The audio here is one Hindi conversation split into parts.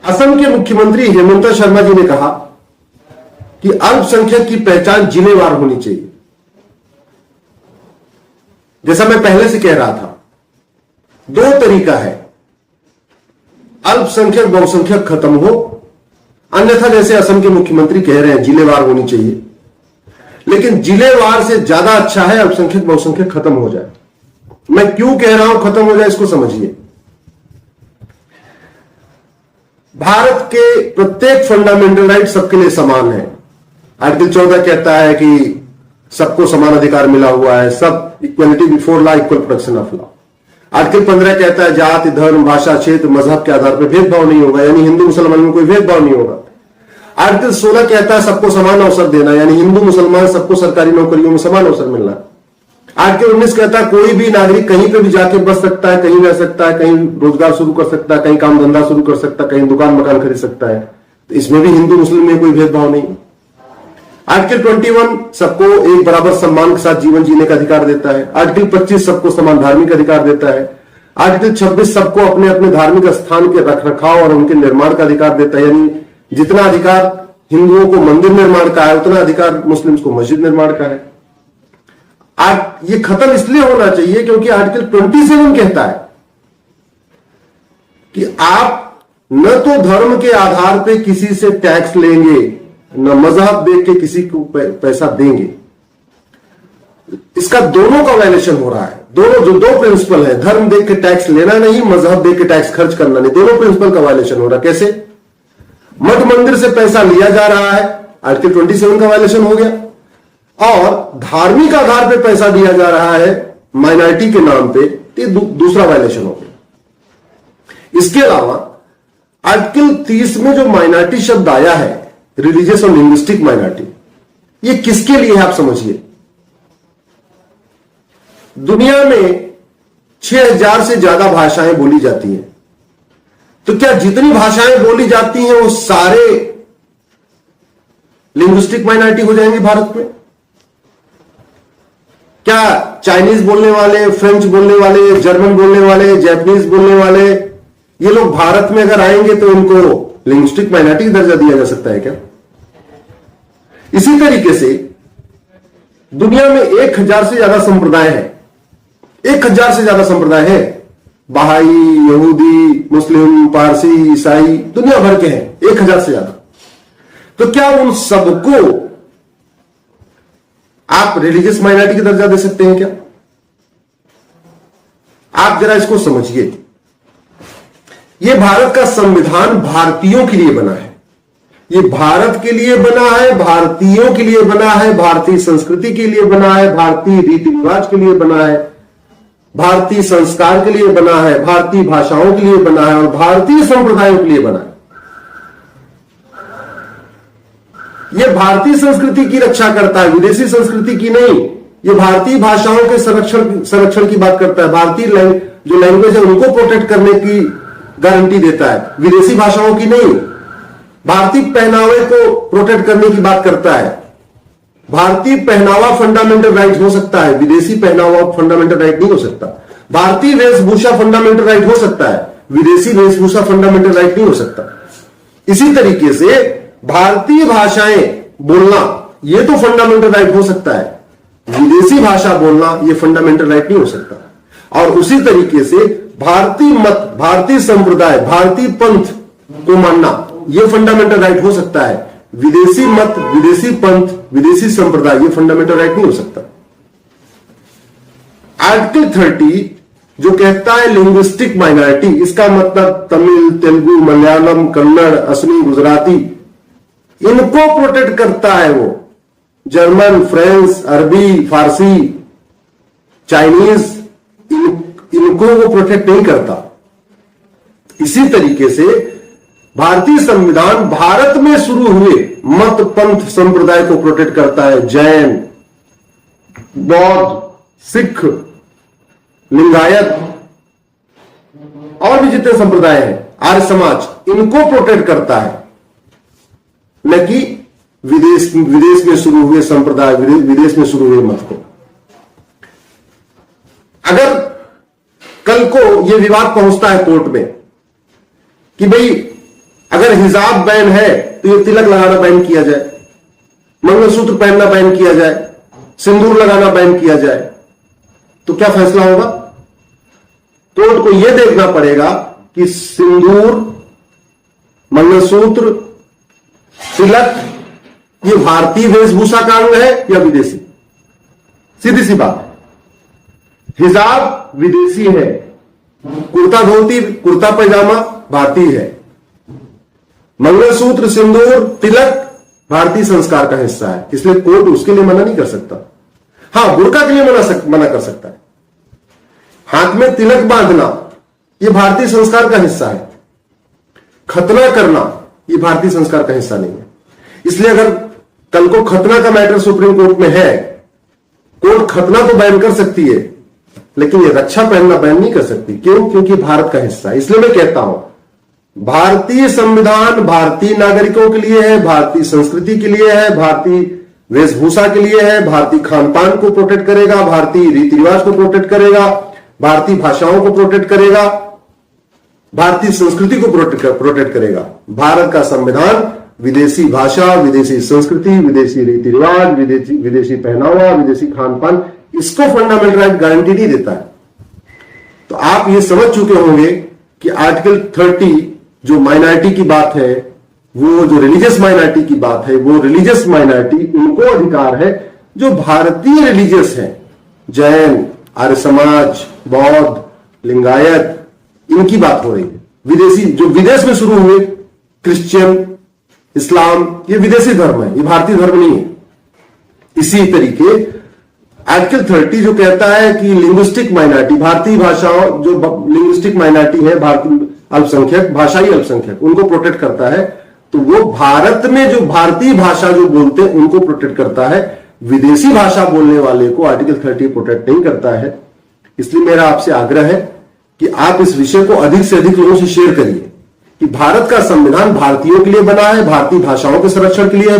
असम के मुख्यमंत्री हेमंत शर्मा जी ने कहा कि अल्पसंख्यक की पहचान जिलेवार होनी चाहिए। जैसा मैं पहले से कह रहा था, दो तरीका है, अल्पसंख्यक बहुसंख्यक खत्म हो, अन्यथा जैसे असम के मुख्यमंत्री कह रहे हैं जिलेवार होनी चाहिए, लेकिन जिलेवार से ज्यादा अच्छा है अल्पसंख्यक बहुसंख्यक खत्म हो जाए। मैं क्यों कह रहा हूं खत्म हो जाए, इसको समझिए। भारत के प्रत्येक फंडामेंटल राइट सबके लिए समान है। आर्टिकल 14 कहता है कि सबको समान अधिकार मिला हुआ है, सब equality before law, equal protection of law. Article 15 कहता है जाति, धर्म, भाषा, क्षेत्र, मजहब के आधार पर भेदभाव नहीं होगा, यानी हिंदू मुसलमान में कोई भेदभाव नहीं होगा। आर्टिकल 16 कहता है सबको समान अवसर देना, यानी हिंदू मुसलमान सबको सरकारी नौकरियों में समान अवसर मिलना। आर्टिकल 19 कहता है कोई भी नागरिक कहीं पे भी जाके बस सकता है, कहीं रह सकता है, कहीं रोजगार शुरू कर सकता है, कहीं काम धंधा शुरू कर सकता है, कहीं दुकान मकान खरीद सकता है। तो इसमें भी हिंदू मुस्लिम में कोई भेदभाव नहीं। आर्टिकल 21 सबको एक बराबर सम्मान के साथ जीवन जीने का अधिकार देता है। आर्टिकल 25 सबको समान धार्मिक अधिकार देता है। आर्टिकल 26 सबको अपने अपने धार्मिक स्थान के रखरखाव और उनके निर्माण का अधिकार देता है, यानी जितना अधिकार हिंदुओं को मंदिर निर्माण का है उतना अधिकार मुस्लिम्स को मस्जिद निर्माण का है। आज ये खत्म इसलिए होना चाहिए क्योंकि आर्टिकल 27 कहता है कि आप न तो धर्म के आधार पे किसी से टैक्स लेंगे, न मजहब देख के किसी को पैसा देंगे। इसका दोनों का वायलेशन हो रहा है। दोनों जो दो प्रिंसिपल है, धर्म देख के टैक्स लेना नहीं, मजहब देख के टैक्स खर्च करना नहीं, दोनों प्रिंसिपल का वायलेशन हो रहा है। कैसे? मठ मंदिर से पैसा लिया जा रहा है, आर्टिकल 27 का वायलेशन हो गया, और धार्मिक आधार पे पैसा दिया जा रहा है माइनॉरिटी के नाम पे, तो दूसरा वायलेशन हो गया। इसके अलावा आर्टिकल 30 में जो माइनॉरिटी शब्द आया है, रिलीजियस और लिंग्विस्टिक माइनॉरिटी, ये किसके लिए है आप समझिए। दुनिया में 6000 से ज्यादा भाषाएं बोली जाती हैं, तो क्या जितनी भाषाएं बोली जाती हैं वो सारे लिंग्विस्टिक माइनॉरिटी हो जाएंगे भारत में? क्या चाइनीज बोलने वाले, फ्रेंच बोलने वाले, जर्मन बोलने वाले, जापानीज बोलने वाले, ये लोग भारत में अगर आएंगे तो इनको लिंग्विस्टिक माइनॉरिटी दर्जा दिया जा सकता है क्या? इसी तरीके से दुनिया में 1000 से ज्यादा संप्रदाय हैं, 1000 से ज्यादा संप्रदाय हैं। बहाई, यहूदी, मुस्लिम, पारसी, ईसाई, दुनिया भर के हैं 1000 से ज्यादा। तो क्या उन सबको आप रिलीजियस माइनॉरिटी की दर्जा दे सकते हैं क्या? आप जरा इसको समझिए। यह भारत का संविधान भारतीयों के लिए बना है, ये भारत के लिए बना है, भारतीयों के लिए बना है, भारतीय संस्कृति के लिए बना है, भारतीय रीति रिवाज के लिए बना है, भारतीय संस्कार के लिए बना है, भारतीय भाषाओं के लिए बना है और भारतीय संप्रदायों के लिए बना है। यह भारतीय संस्कृति की रक्षा करता है, विदेशी संस्कृति की नहीं। यह भारतीय भाषाओं के संरक्षण की बात करता है, भारतीय जो लैंग्वेज है उनको प्रोटेक्ट करने की गारंटी देता है, विदेशी भाषाओं की नहीं। भारतीय पहनावे को प्रोटेक्ट करने की बात करता है। भारतीय पहनावा फंडामेंटल राइट हो सकता है, विदेशी पहनावा फंडामेंटल राइट नहीं हो सकता। भारतीय वेशभूषा फंडामेंटल राइट हो सकता है, विदेशी वेशभूषा फंडामेंटल राइट नहीं हो सकता। इसी तरीके से भारतीय भाषाएं बोलना यह तो फंडामेंटल राइट हो सकता है, विदेशी भाषा बोलना यह फंडामेंटल राइट नहीं हो सकता। और उसी तरीके से भारतीय मत, भारतीय संप्रदाय, भारतीय पंथ को मानना यह फंडामेंटल राइट हो सकता है, विदेशी मत, विदेशी पंथ, विदेशी संप्रदाय ये फंडामेंटल राइट नहीं हो सकता। आर्टिकल 30 जो कहता है लिंग्विस्टिक माइनॉरिटी, इसका मतलब तमिल, तेलुगु, मलयालम, कन्नड़, असमी, गुजराती, इनको प्रोटेक्ट करता है। वो जर्मन, फ्रेंच, अरबी, फारसी, चाइनीज, इनको वो प्रोटेक्ट नहीं करता। इसी तरीके से भारतीय संविधान भारत में शुरू हुए मत, पंथ, संप्रदाय को प्रोटेक्ट करता है। जैन, बौद्ध, सिख, लिंगायत और भी जितने संप्रदाय हैं, आर्य समाज, इनको प्रोटेक्ट करता है, न कि विदेश में शुरू हुए संप्रदाय, विदेश में शुरू हुए मत को। अगर कल को यह विवाद पहुंचता है कोर्ट में कि भाई अगर हिजाब बैन है तो ये तिलक लगाना बैन किया जाए, मंगलसूत्र पहनना बैन किया जाए, सिंदूर लगाना बैन किया जाए, तो क्या फैसला होगा? कोर्ट को यह देखना पड़ेगा कि सिंदूर, मंगलसूत्र, तिलक ये भारतीय वेशभूषा का अंग है या विदेशी? सीधी सी बात है। हिजाब विदेशी है, कुर्ता धोती, कुर्ता पैजामा भारतीय है, मंगलसूत्र, सिंदूर, तिलक भारतीय संस्कार का हिस्सा है, इसलिए कोर्ट उसके लिए मना नहीं कर सकता। हां, बुर्का के लिए मना कर सकता है। हाथ में तिलक बांधना यह भारतीय संस्कार का हिस्सा है, खतना करना यह भारतीय संस्कार का हिस्सा नहीं है। इसलिए अगर कल को खतना का मैटर सुप्रीम कोर्ट में है, कोर्ट खतना तो बैन कर सकती है, लेकिन ये रक्षा पहनना बैन नहीं कर सकती। क्यों? क्योंकि भारत का हिस्सा है। इसलिए मैं कहता हूं, भारतीय संविधान भारतीय नागरिकों के लिए है, भारतीय संस्कृति के लिए है, भारतीय वेशभूषा के लिए है, भारतीय खान पान को प्रोटेक्ट करेगा, भारतीय रीति रिवाज को प्रोटेक्ट करेगा, भारतीय भाषाओं को प्रोटेक्ट करेगा, भारतीय संस्कृति को प्रोटेक्ट करेगा। भारत का संविधान विदेशी भाषा, विदेशी संस्कृति, विदेशी रीति रिवाज, विदेशी पहनावा, विदेशी खान पान, इसको फंडामेंटल राइट गारंटी नहीं देता है। तो आप ये समझ चुके होंगे कि आर्टिकल 30 जो माइनॉरिटी की बात है, वो जो रिलीजियस माइनॉरिटी की बात है, वो रिलीजियस माइनॉरिटी उनको अधिकार है जो भारतीय रिलीजियस है, जैन, आर्य समाज, बौद्ध, लिंगायत, इनकी बात हो रही है। विदेशी जो विदेश में शुरू हुए, क्रिश्चियन, इस्लाम, ये विदेशी धर्म है, ये भारतीय धर्म नहीं है। इसी तरीके आर्टिकल 30 जो कहता है कि लिंग्विस्टिक माइनॉरिटी, भारतीय भाषाओं जो लिंग्विस्टिक माइनॉरिटी है, भारतीय अल्पसंख्यक, भाषाई अल्पसंख्यक, उनको प्रोटेक्ट करता है। तो वो भारत में जो भारतीय भाषा जो बोलते हैं उनको प्रोटेक्ट करता है, विदेशी भाषा बोलने वाले को आर्टिकल 30 प्रोटेक्ट नहीं करता है। इसलिए मेरा आपसे आग्रह है कि आप इस विषय को अधिक से अधिक लोगों से शेयर करिए कि भारत का संविधान भारतीयों के लिए बना है, भारतीय भाषाओं के संरक्षण के लिए है,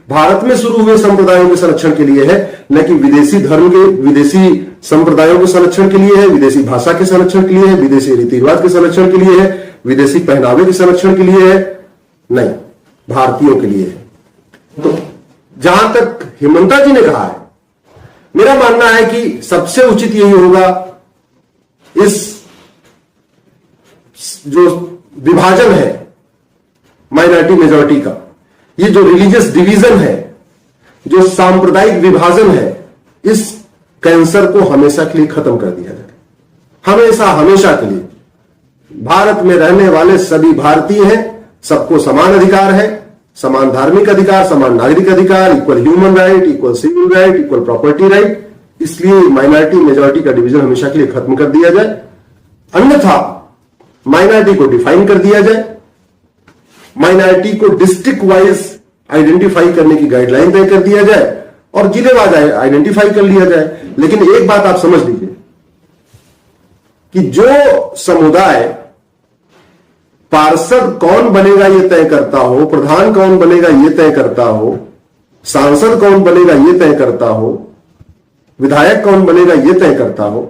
भारत में शुरू हुए संप्रदायों के संरक्षण के लिए है, न कि विदेशी धर्म के, विदेशी संप्रदायों के संरक्षण के लिए है, विदेशी भाषा के संरक्षण के लिए है, विदेशी रीति रिवाज के संरक्षण के लिए है, विदेशी पहनावे के संरक्षण के लिए है, नहीं, भारतीयों के लिए है। तो जहां तक हिमंता जी ने कहा है, मेरा मानना है कि सबसे उचित यही होगा, इस जो विभाजन है माइनॉरिटी मेजॉरिटी का, ये जो रिलीजियस डिवीजन है, जो सांप्रदायिक विभाजन है, इस कैंसर को हमेशा के लिए खत्म कर दिया जाए। हमेशा हमेशा के लिए भारत में रहने वाले सभी भारतीय हैं, सबको समान अधिकार है, समान धार्मिक अधिकार, समान नागरिक अधिकार, equal human right, equal civil right, equal property right. इसलिए माइनॉरिटी मेजॉरिटी का डिवीजन हमेशा के लिए खत्म कर दिया जाए, अन्यथा माइनॉरिटी को डिफाइन कर दिया जाए, माइनॉरिटी को डिस्ट्रिक्ट वाइज आइडेंटिफाई करने की गाइडलाइन तय कर दिया जाए और जिलेवार आइडेंटिफाई कर लिया जाए। लेकिन एक बात आप समझ लीजिए कि जो समुदाय पार्षद कौन बनेगा यह तय करता हो, प्रधान कौन बनेगा यह तय करता हो, सांसद कौन बनेगा यह तय करता हो, विधायक कौन बनेगा यह तय करता हो,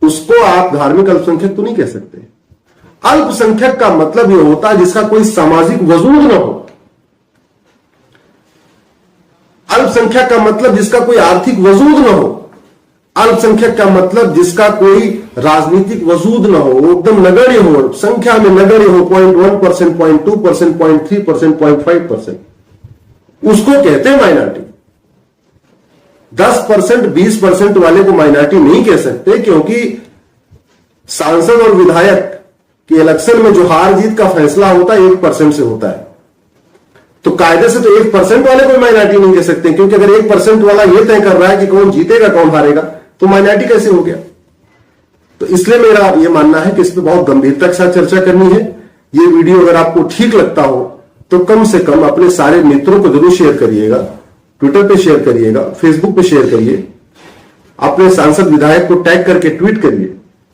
उसको आप धार्मिक अल्पसंख्यक तो नहीं कह सकते। अल्पसंख्यक का मतलब यह होता है जिसका कोई सामाजिक वजूद न हो। अल्पसंख्यक का मतलब जिसका कोई आर्थिक वजूद न हो। अल्पसंख्यक का मतलब जिसका कोई राजनीतिक वजूद न हो, एकदम नगण्य हो, संख्या में नगण्य हो, 0.1%, 0.2%, 0.3%, 0.5%, उसको कहते हैं माइनॉरिटी। 10%, 20% वाले को माइनॉरिटी नहीं कह सकते, क्योंकि सांसद और विधायक के इलेक्शन में जो हार जीत का फैसला होता है 1% से होता है। तो कायदे से तो 1% वाले को माइनॉरिटी नहीं कह सकते, क्योंकि अगर 1% वाला यह तय कर रहा है कि कौन जीतेगा कौन हारेगा, तो माइनॉरिटी कैसे हो गया। तो इसलिए मेरा यह मानना है कि इस पर बहुत गंभीरता के साथ चर्चा करनी है। यह वीडियो अगर आपको ठीक लगता हो तो कम से कम अपने सारे मित्रों को जरूर शेयर करिएगा, ट्विटर पे शेयर करिएगा, फेसबुक पे शेयर करिए, अपने सांसद विधायक को टैग करके ट्वीट करिए,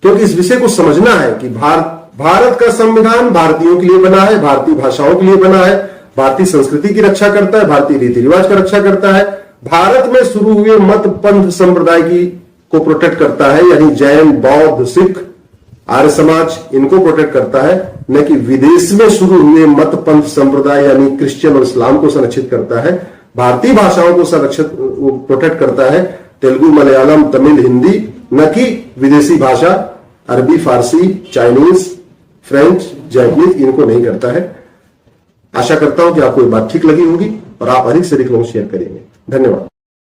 क्योंकि इस विषय को समझना है कि भारत का संविधान भारतीयों के लिए बना है, भारतीय भाषाओं के लिए बना है, भारतीय संस्कृति की रक्षा करता है, भारतीय रीति रिवाज का रक्षा करता है, भारत में शुरू हुए मत पंथ संप्रदाय की को प्रोटेक्ट करता है, यानी जैन, बौद्ध, सिख, आर्य समाज, इनको प्रोटेक्ट करता है, न कि विदेश में शुरू हुए मत पंथ संप्रदाय यानी क्रिश्चियन और इस्लाम को संरक्षित करता है। भारतीय भाषाओं को संरक्षित प्रोटेक्ट करता है, तेलुगु, मलयालम, तमिल, हिंदी, न कि विदेशी भाषा अरबी, फारसी, चाइनीज, फ्रेंच, जैपनीज, इनको नहीं करता है। आशा करता हूं कि आपको ये बात ठीक लगी होगी और आप अधिक से अधिक लोगों शेयर करेंगे। धन्यवाद।